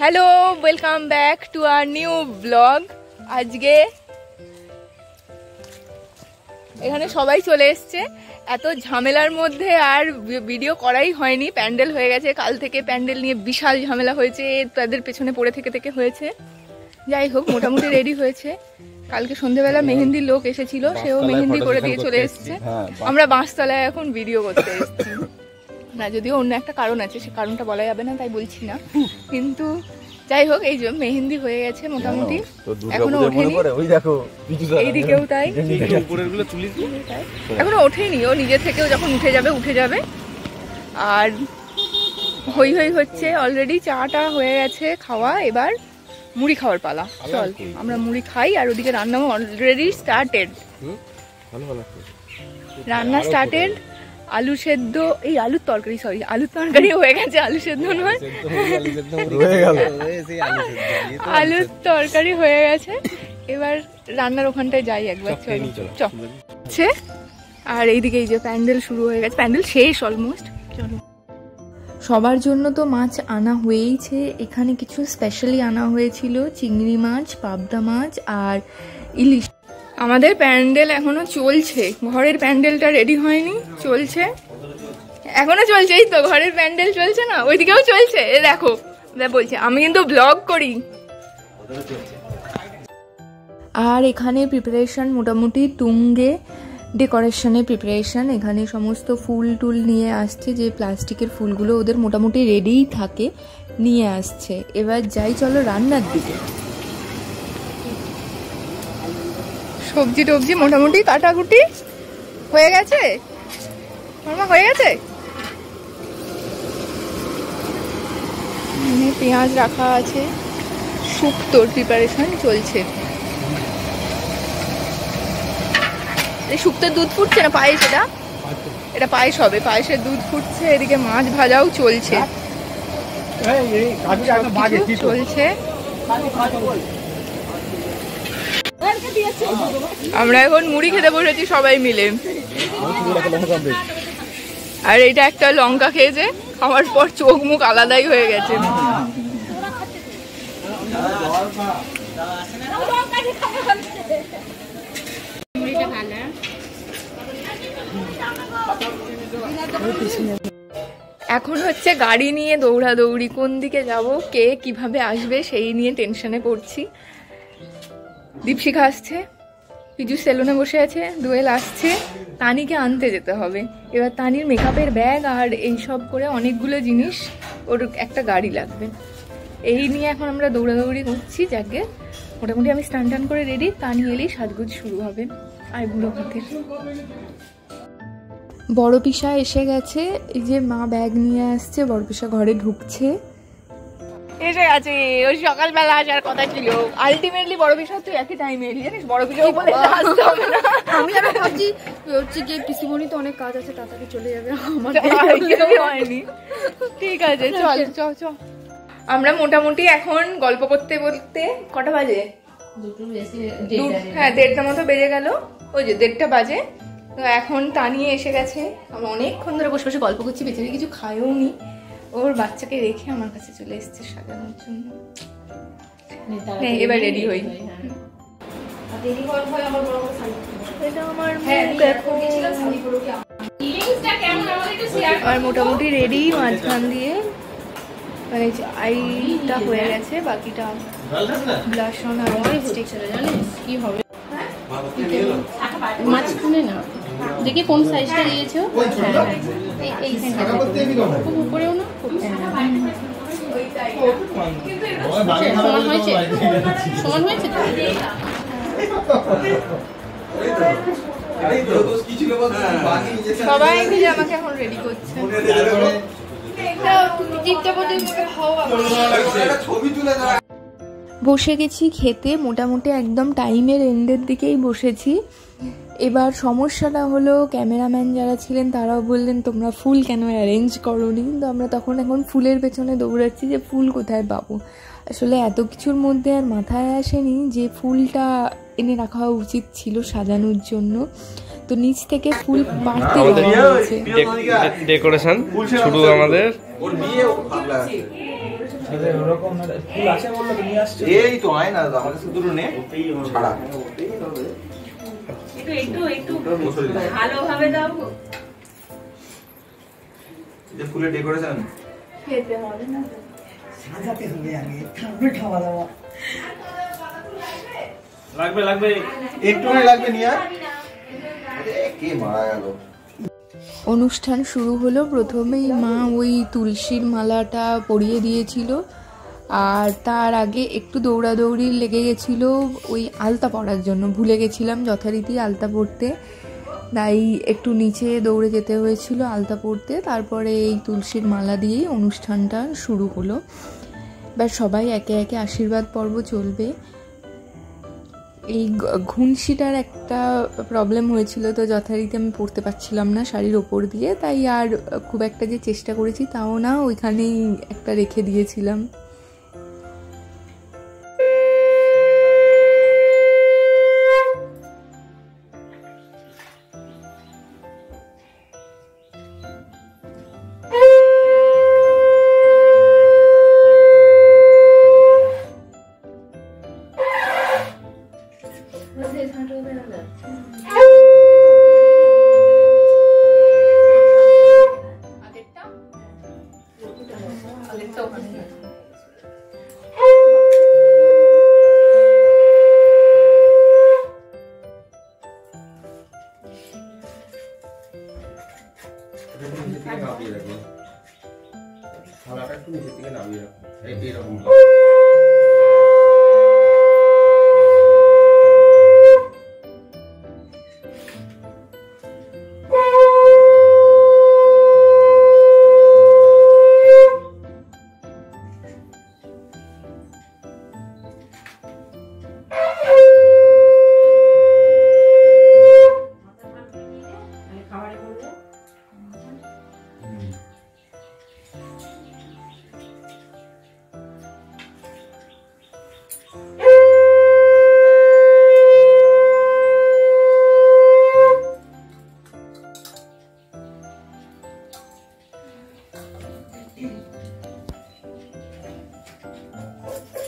Hello, welcome back to our new blog. আজকে এখানে সবাই চলে এসছে। এত ঝামেলার মধ্যে আর ভিডিও করাই হয়নি। প্যান্ডেল হয়ে গেছে, কাল থেকে প্যান্ডেল নিয়ে বিশাল ঝামেলা হয়েছে, তাদের পেছনে পড়ে থেকে হয়েছে। যাই হোক, মোটামুটি রেডি হয়েছে। কালকে সন্ধ্যেবেলা মেহেন্দির লোক এসেছিল, সেও মেহেন্দি করে দিয়ে চলে এসছে। আমরা বাঁশতলায় এখন ভিডিও করতে এসেছি না, যদিও অন্য একটা কারণ আছে, সে কারণটা বলা যাবে না, তাই বলছি না। কিন্তু যাই হোক, এই যে মেহেন্দি হয়ে গেছে মোটামুটি, এখনো ওঠেনি। এইদিকেও তাই, এখনো ওঠেনি। ও নিজে থেকেও যখন উঠে যাবে। আর হই হই হচ্ছে অলরেডি। চাটা হয়ে গেছে খাওয়া, এবার মুড়ি খাওয়ার পালা। চল আমরা মুড়ি খাই। আর ওদিকে রান্না অলরেডি স্টার্টেড, রান্না স্টার্টেড। আলু সেদ্ধ, এই আলুর তরকারি, সরি আলুর তরকারি হয়ে গেছে, আলু সেদ্ধ নয়, আলুর তরকারি হয়ে গেছে। এবার রান্নার ওখানটায় যাই একবার, চল। আর এইদিকে এই যে প্যান্ডেল শুরু হয়ে গেছে, প্যান্ডেল শেষ অলমোস্ট। চলো, সবার জন্য তো মাছ আনা হয়েইছে। এখানে কিছু স্পেশালি আনা হয়েছিল, চিংড়ি মাছ, পাবদা মাছ আর ইলিশ। আমাদের প্যান্ডেল এখনো চলছে, ঘরের প্যান্ডেলটা রেডি হয়নি, চলছে এখনো চলছে। এই তো ঘরের প্যান্ডেল চলছে না, ওইদিকেও চলছে। এ দেখো, বলছে আমি কিন্তু ব্লগ করি। আর এখানে প্রিপারেশন মোটামুটি তুঙ্গে, ডেকোরেশনের প্রিপারেশন। এখানে সমস্ত ফুল টুল নিয়ে আসছে, যে প্লাস্টিকের ফুলগুলো ওদের মোটামুটি রেডিই থাকে, নিয়ে আসছে। এবার যাই, চলো রান্নার দিকে। সবজি টবজি মোটামুটি কাটাকুটি হয়ে গেছে, হয়ে গেছে। পেঁয়াজ রাখা আছে, শুক্তোর প্রিপারেশন চলছে। এই শুক্তোর দুধ ফুটছে না, পায়েস, এটা পায়েস হবে, পায়েসের দুধ ফুটছে। এদিকে মাছ ভাজাও চলছে, চলছে। আমরা এখন মুড়ি খেতে বসেছি সবাই মিলে। আর এটা একটা লঙ্কা খেয়েছে, খাওয়ার পর চোখ মুখ আলাদাই হয়ে গেছে। এখন হচ্ছে গাড়ি নিয়ে দৌড়াদৌড়ি, কোন দিকে যাব, কে কিভাবে আসবে সেই নিয়ে টেনশনে পড়ছি। দীপশিখা আসছে, পিজু সেলুনে বসে আছে, দোয়েল আসছে, তানিকে আনতে যেতে হবে। এবার তানির মেকআপের ব্যাগ আর এইসব করে অনেকগুলো জিনিস, ওর একটা গাড়ি লাগবে। এই নিয়ে এখন আমরা দৌড়াদৌড়ি করছি। যাকে মোটামুটি আমি স্নান টান করে রেডি, তানি এলেই সাজগোজ শুরু হবে। আর বুড়ো হাতের বড় পিসা এসে গেছে, এই যে মা ব্যাগ নিয়ে আসছে, বড় পিসা ঘরে ঢুকছে, এসে গেছে। ওই সকালবেলা আসার কথা ছিল, আলটিমেটলি বড় পিসা তুই একই টাইমে এলি, জানিস? বড় পিসাও বলে আসতে হবে না। আমি ভাবছি হচ্ছে যে পিসিমণি তো অনেক কাজ আছে, তাড়াতাড়ি চলে যাবে, আমার হয়নি। ঠিক আছে, চল চল চল। আমরা মোটামুটি এখন গল্প করতে বলতে, কটা বাজে? হ্যাঁ, 1:30 মতো বেজে গেল। ওই যে 1:30 বাজে। তো এখন তানিয়ে এসে গেছে, আমরা অনেকক্ষণ ধরে বসে বসে গল্প করছি। বেচারি কিছু খায়ও নি, ওর বাচ্চাকে রেখে আমার কাছে চলে এসছে সাজানোর জন্য। এবার রেডি হই। আর মোটামুটি রেডি, মাঝখান দিয়ে মানে আইটা হয়ে গেছে, বাকিটা ব্লাশ অন আর লিপস্টিক। জানিস কি হবে? মাঝখানে না, দেখি কোন সাইজটা দিয়েছো। এই খুব উপরেও না, সমান হয়েছে, সমান হয়েছে তো। সবাই মিলে আমাকে এখন রেডি করছে। বসে গেছি খেতে, মোটামুটি একদম টাইমের এন্ডের দিকেই বসেছি। এবার সমস্যাটা হলো, ক্যামেরাম্যান যারা ছিলেন তারাও বললেন তোমরা ফুল কেন অ্যারেঞ্জ করোনি। তো আমরা তখন এখন ফুলের পেছনে দৌড়াচ্ছি যে ফুল কোথায় পাবো। আসলে এত কিছুর মধ্যে আর মাথায় আসেনি যে ফুলটা এনে রাখা উচিত ছিল সাজানোর জন্য। তো নিচ থেকে ফুল পাড়তে হয়েছে। ডেকোরেশন শুরু আমাদের। এই তো আয় না, আমার কাছে দুটো নে ছাড়া একটু ভালোভাবে দাও। যে ফুলের ডেকোরেশন খেতে হবে না, সাজাতে হবে আগে, তারপরে খাওয়া দাওয়া। লাগবে একটু লাগবে নিয়া। কে মারা গেল? অনুষ্ঠান শুরু হলো। প্রথমেই মা ওই তুলসীর মালাটা পরিয়ে দিয়েছিল, আর তার আগে একটু দৌড়াদৌড়ি লেগে গেছিল ওই আলতা পরার জন্য। ভুলে গেছিলাম যথারীতি আলতা পরতে, তাই একটু নিচে দৌড়ে যেতে হয়েছিল আলতা পরতে। তারপরে এই তুলসীর মালা দিয়েই অনুষ্ঠানটা শুরু হলো। এবার সবাই একে একে আশীর্বাদ পর্ব চলবে। এই ঘুনসিটার একটা প্রবলেম হয়েছিল, তো যথারীতি আমি পড়তে পারছিলাম না শাড়ির ওপর দিয়ে, তাই আর খুব একটা যে চেষ্টা করেছি তাও না, ওইখানেই একটা রেখে দিয়েছিলাম।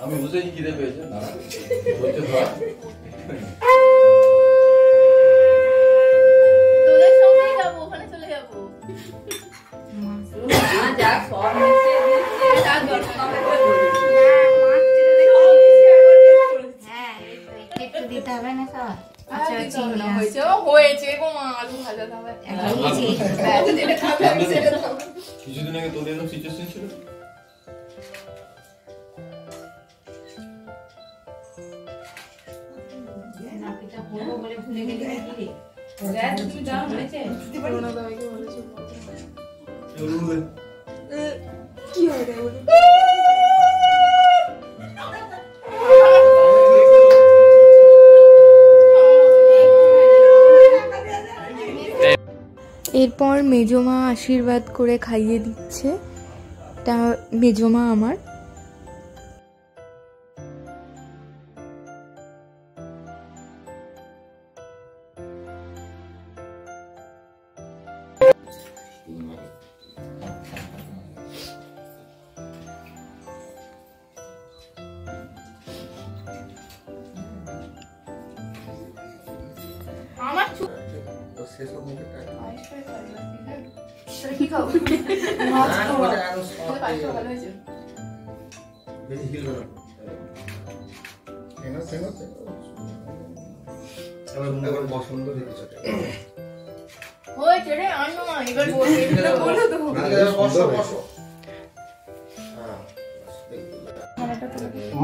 আমি বুঝেই খিদে পেয়েছে না বলতে ধর তোদের সঙ্গেই যাবো, ওখানে চলে যাবো। মা যা সব মিশিয়ে দিচ্ছে, তার দরকার একটু দিতে হবে না সব। হয়েছে গো মা, আলু ভাজা দাও। কিছুদিন আগে তোদের এরকম সিচুয়েশন ছিল? কি হয় এরপর মেজমা আশীর্বাদ করে খাইয়ে দিচ্ছে। তা মেজমা আমার।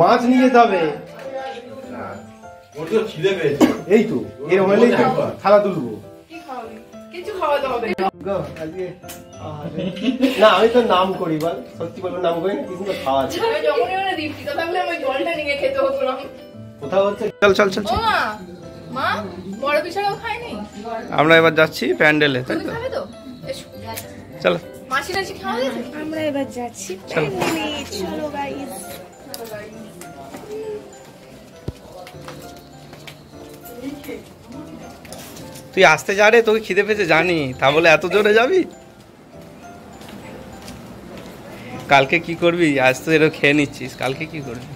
মাছ নিয়ে যেতে হবে। এই তো এর হলেই থালা তুলবো। না আমি তো নাম করি, বল সত্যি বলবো নাম করি না, কিন্তু খাওয়া কোথাও হচ্ছে। চল চল চল আমরা এবার যাচ্ছি প্যান্ডেলে, তাই তো? চলো আমরা এবার যাচ্ছি প্যান্ডেলে। চলো গাইস। তুই আসতে যা রে, তোকে খিদে পেয়েছে জানি, তা বলে এত জোরে যাবি? কালকে কি করবি? আজ তো এরকম খেয়ে নিচ্ছিস, কালকে কি করবি?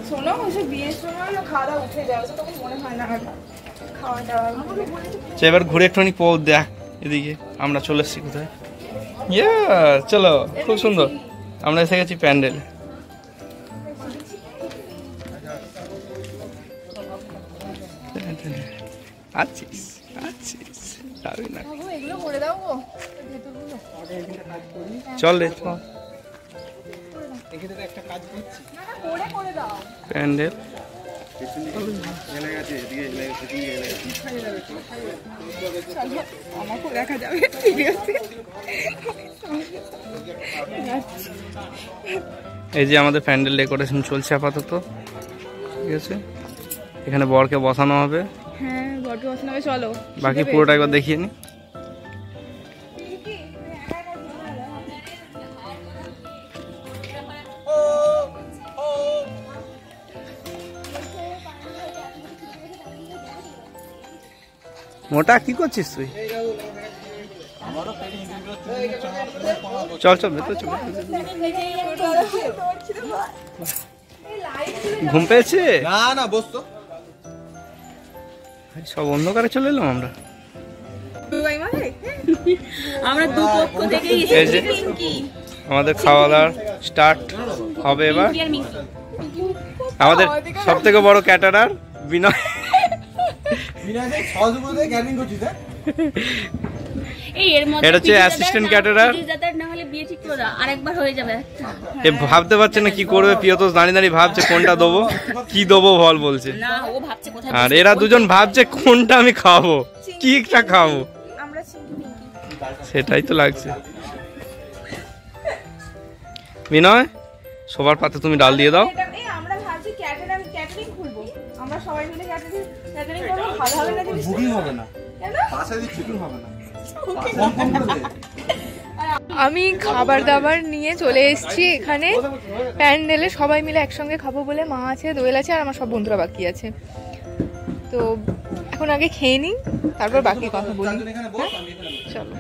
শোনো, ওইসব বিয়ের সময় খাওয়া দাওয়া উঠে যাবে, তখন মনে হয় না আর খাওয়া দাওয়া। এবার ঘুরে একটুখানি পথ দেখ এদিকে। আমরা চলে এসেছি কোথায়? ইয়া, চলো, খুব সুন্দর। আমরা এসে গেছি প্যান্ডেলে। আছিস আছিস, যাবি না? এগুলো করে দাও গো। চল রে, চল। প্যান্ডেল আমাকেও দেখা যাবে, ঠিক আছে। এই যে আমাদের প্যান্ডেল ডেকোরেশন চলছে আপাতত, ঠিক আছে। এখানে বরকে বসানো হবে। হ্যাঁ, বড় বসানো হবে, চলো। বাকি পুরোটা একবার দেখিয়ে নি। মোটা কি করছিস তুই? চল চল ভেতর চল। ঘুম পেয়েছে? না না, বসতো। সব অন্ধকারে চলে এলাম আমরা। আমরা দুপক্ষ থেকেই এই যে আমাদের খাওয়া দাওয়া স্টার্ট হবে এবার। আমাদের সব থেকে বড় ক্যাটারার বিনয়। এটা হচ্ছে অ্যাসিস্ট্যান্ট ক্যাটারার। আরেকবার হয়ে যাবে। এ ভাবতে পারছে না কি করবে, প্রিয়তোষ দাঁড়িয়ে দাঁড়িয়ে ভাবছে কোনটা দেবো, কি দেবো বল বলছে। না, ও ভাবছে কোথায়। আর এরা দুজন ভাবছে কোনটা আমি খাবো, কিটা খাবো, সেটাই তো লাগছে। বিনয়, সবার পাতে তুমি ডাল দিয়ে দাও। আমরা ভাবছি ক্যাটারিং খুলবো, আমরা সবাই মিলে ক্যাটারিং করবো। ভালো হবে না জিনিসটা? বুকিং হবে না, কেন? বাসায় দিয়ে বুকিং হবে না। আমি খাবার দাবার নিয়ে চলে এসেছি এখানে প্যান্ডেলে, সবাই মিলে একসঙ্গে খাবো বলে। মা আছে, দোয়েল আছে, আর আমার সব বন্ধুরা বাকি আছে। তো এখন আগে খেয়ে নিই, তারপর বাকি কথা বলি। চলো।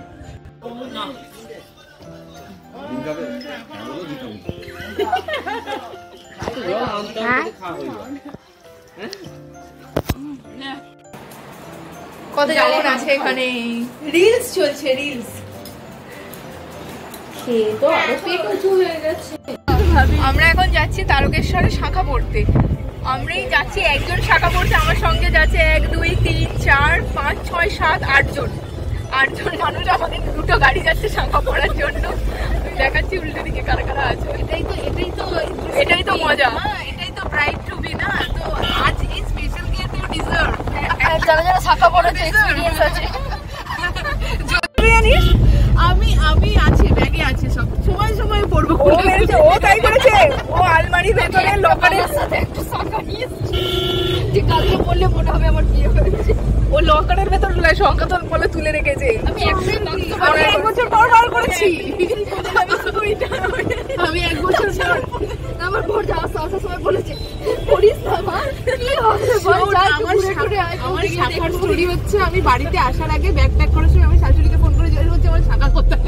কত জন আছে এখানে? রিলস চলছে, রিলস। তো আরো পেট উঁচু হয়ে গেছে। আমরা এখন যাচ্ছি তারকেশ্বরে শাখা পড়তে। আমরাই যাচ্ছি, একজন শাখা পড়তে, আমার সঙ্গে যাচ্ছে 1 2 3 4 5 6 7 8 জন। 8 জন মানুষ, আমাদের দুটো গাড়ি যাচ্ছে শাখা পড়ার জন্য। দেখাচ্ছি উল্টো দিকে কারা কারা আছে। এটাই তো মজা, এটাই তো ব্রাইড টু বি না। তো আজ এই স্পেশাল গেট ইউ ডিজার্ভ। যারা যারা শাখা পড়াতে এক্সপেরিয়েন্স আছে। জানিস আমি আছি, ব্যাগে আছে, সব সময় সময় পড়বো। ও তাই করেছে, ও আলমারির ভেতরে লকারের সাথে একটা শাখা নিয়ে এসেছি, যে কালকে পড়লে মনে হবে আমার বিয়ে হয়েছে। ও লকারের ভেতর সংকটন বলে তুলে রেখেছে। আমি একটাই বাক্স আমি 1 বছর পর বার করেছি। আমি 1 বছর পর আমার বোর যাওয়ার সময় বলেছে, পড়িস না মা, কি হবে বল, আমার শাখার স্টোরি হচ্ছে, আমি বাড়িতে আসার আগে ব্যাগ প্যাক করার সময় আমি শাশুড়িকে ফোন করে জিজ্ঞেস করছি আমার শাখা কোথায়।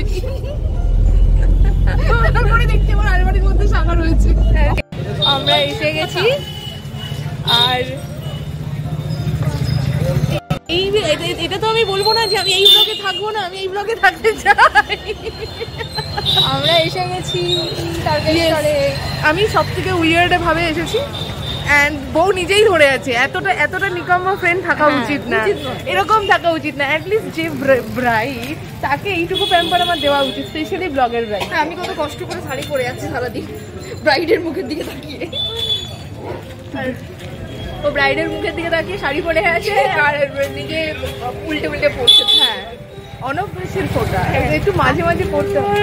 তারপরে দেখছি আমার আলমারির মধ্যে শাখা রয়েছে। আমরা এসে গেছি, আর এটা তো আমি বলবো না যে আমি এই ব্লগে থাকবো না, আমি এই ব্লগে থাকতে চাই। আমরা এসে গেছি তারকেশ্বরে। আমি সব থেকে উইয়ার্ড ভাবে এসেছি, এন্ড বউ নিজেই ধরে আছে। এতটা নিকম্ম ফ্রেন্ড থাকা উচিত না, এরকম থাকা উচিত না। অ্যাটলিস্ট যে ব্রাইড, তাকে এইটুকু প্যাম্পার আমার দেওয়া উচিত, স্পেশালি ব্লগের ব্রাইড। আমি কত কষ্ট করে শাড়ি পরে যাচ্ছি সারাদিন ব্রাইডের মুখের দিকে তাকিয়ে। ও ব্রাইডের মুখের দিকে তাকিয়ে শাড়ি পরে আছে, আর নিজে উল্টে উল্টে পড়ছে। হ্যাঁ, অনভ্যাসের ফোটা, একটু মাঝে মাঝে পড়তে হবে।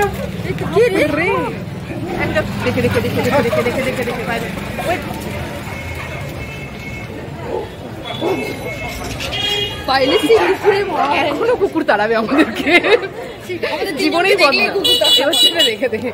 একটা দেখে দেখে দেখে দেখে দেখে দেখে দেখে দেখে বাইরে পাইলে এখনো কুকুর তাড়াবে আমাদেরকে, জীবনেই বন্ধ। এবার সেটা দেখে দেখে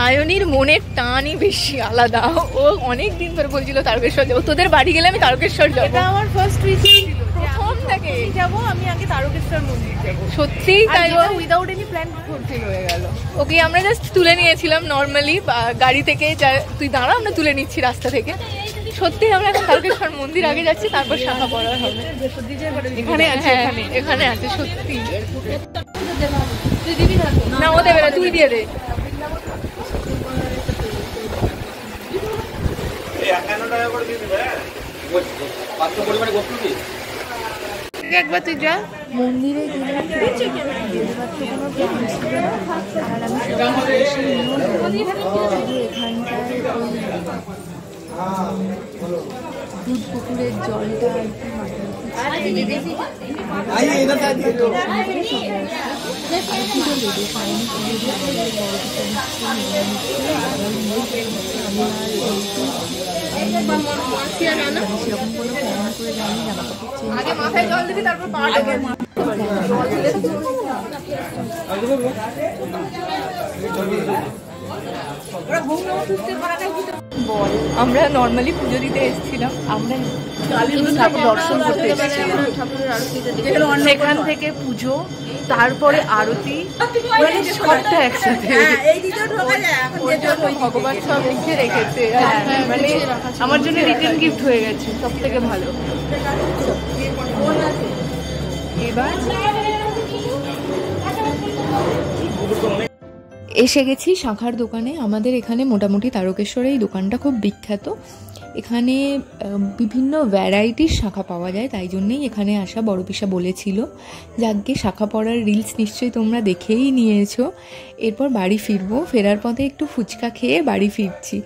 সায়নীর মনের টানই বেশি আলাদা। ও অনেক দিন ধরে বলছিল তারকেশ্বর যাবো, তোদের বাড়ি গেলে আমি তারকেশ্বর যাবো। এটা আমার ফার্স্ট উইশ ছিল, প্রথম থেকে যাবো আমি আগে তারকেশ্বর মন্দির যাবো। সত্যিই তাই গো। উইদাউট এনি প্ল্যান ফুলফিল হয়ে গেল। ওকে আমরা জাস্ট তুলে নিয়েছিলাম নর্মালি গাড়ি থেকে, তুই দাঁড়া আমরা তুলে নিচ্ছি রাস্তা থেকে। সত্যি আমরা এখন তারকেশ্বর মন্দির আগে যাচ্ছি, তারপর শাখা পড়া হবে। এখানে আছে, এখানে আছে সত্যি। না ও দেবে না, তুই দিয়ে দে। একবার তুই যা। মন্দিরে গেলাম, বেরোবার তো কোনো প্ল্যান ছিল না। আর আমি সকালে এসে শুধু এখানটায় ওই দুধ পুকুরের জলটা আর কি সেরকম কোনো প্ল্যান করে যাইনি, জামা কাপড় আগে মাথায় জল দিবি, তারপর পা আমরা নর্মালি পুজো দিতে এসেছিলাম, আমরা ঠাকুর দর্শন করতে এসেছিলাম। সেখান থেকে পুজো, তারপরে আরতি, মানে সবটা একসাথে। ভগবান সব লিখে রেখেছে, মানে আমার জন্য রিটার্ন গিফট হয়ে গেছে, সব থেকে ভালো। এবার এসে গেছি শাখার দোকানে। আমাদের এখানে মোটামুটি তারকেশ্বরে এই দোকানটা খুব বিখ্যাত। এখানে বিভিন্ন ভ্যারাইটির শাখা পাওয়া যায়, তাই জন্যেই এখানে আসা। বড় পিসা বলেছিল। যাকে শাখা পড়ার রিলস নিশ্চয়ই তোমরা দেখেই নিয়েছো। এরপর বাড়ি ফিরবো, ফেরার পথে একটু ফুচকা খেয়ে বাড়ি ফিরছি।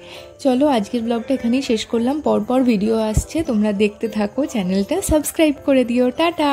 চলো আজকের ব্লগটা এখানেই শেষ করলাম। পরপর ভিডিও আসছে, তোমরা দেখতে থাকো। চ্যানেলটা সাবস্ক্রাইব করে দিও। টাটা।